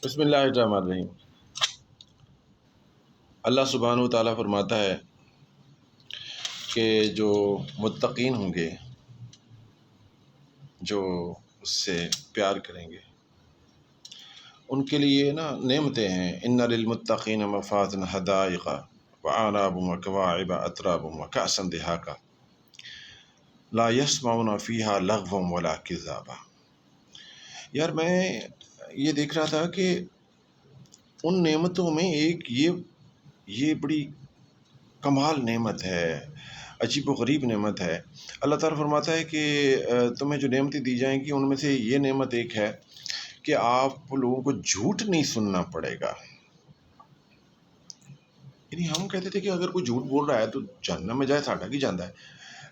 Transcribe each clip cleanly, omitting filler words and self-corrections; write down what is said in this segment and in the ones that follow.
بسم اللہ الرحمن الرحیم۔ اللہ سبحانہ و تعالیٰ فرماتا ہے کہ جو متقین ہوں گے، جو اس سے پیار کریں گے، ان کے لیے نعمتیں ہیں۔ ان للمتقین مفازا حدائق وعناب وکواعب اتراب وکأسا دہاقا لا یسمعون فیہا لغوا ولا کذابا۔ یار میں یہ دیکھ رہا تھا کہ ان نعمتوں میں ایک یہ بڑی کمال نعمت ہے، عجیب و غریب نعمت ہے۔ اللہ تعالیٰ فرماتا ہے کہ تمہیں جو نعمتیں دی جائیں گی ان میں سے یہ نعمت ایک ہے کہ آپ لوگوں کو جھوٹ نہیں سننا پڑے گا۔ یعنی ہم کہتے تھے کہ اگر کوئی جھوٹ بول رہا ہے تو جہنم میں جائے ساٹا کی جاندہ ہے،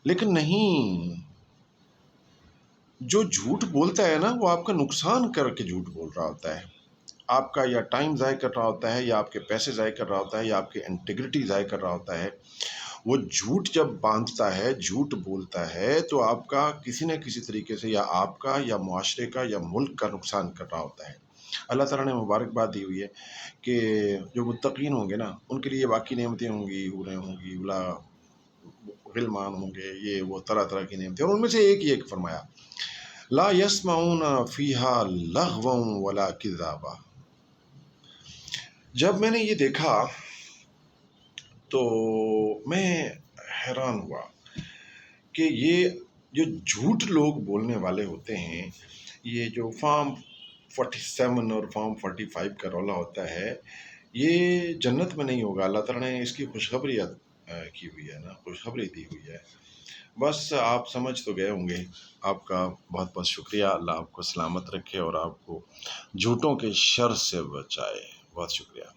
لیکن نہیں، جو جھوٹ بولتا ہے وہ آپ کا نقصان کر کے جھوٹ بول رہا ہوتا ہے۔ آپ کا یا ٹائم ضائع کر رہا ہوتا ہے، یا آپ کے پیسے ضائع کر رہا ہوتا ہے، یا آپ کے انٹیگریٹی ضائع کر رہا ہوتا ہے۔ وہ جھوٹ جب باندھتا ہے، جھوٹ بولتا ہے، تو آپ کا کسی نہ کسی طریقے سے یا آپ کا یا معاشرے کا یا ملک کا نقصان کر رہا ہوتا ہے۔ اللہ تعالیٰ نے مبارکباد دی ہوئی ہے کہ جو متقین ہوں گے ان کے لیے باقی نعمتیں ہوں گی، حوریں ہوں گی، غلمان ہوں گے، یہ وہ طرح طرح کی نعمتیں، اور ان میں سے ایک فرمایا لا یسمعون فیہا لغوا ولا کذابا۔ جب میں نے یہ دیکھا تو میں حیران ہوا کہ یہ جو جھوٹ لوگ بولنے والے ہوتے ہیں، یہ جو فارم 47 اور فارم 45 کا رولا ہوتا ہے، یہ جنت میں نہیں ہوگا۔ اللہ تعالیٰ نے اس کی خوشخبری کی ہوئی ہے، خوشخبری دی ہوئی ہے۔ بس آپ سمجھ تو گئے ہوں گے۔ آپ کا بہت بہت شکریہ۔ اللہ آپ کو سلامت رکھے اور آپ کو جھوٹوں کے شر سے بچائے۔ بہت شکریہ۔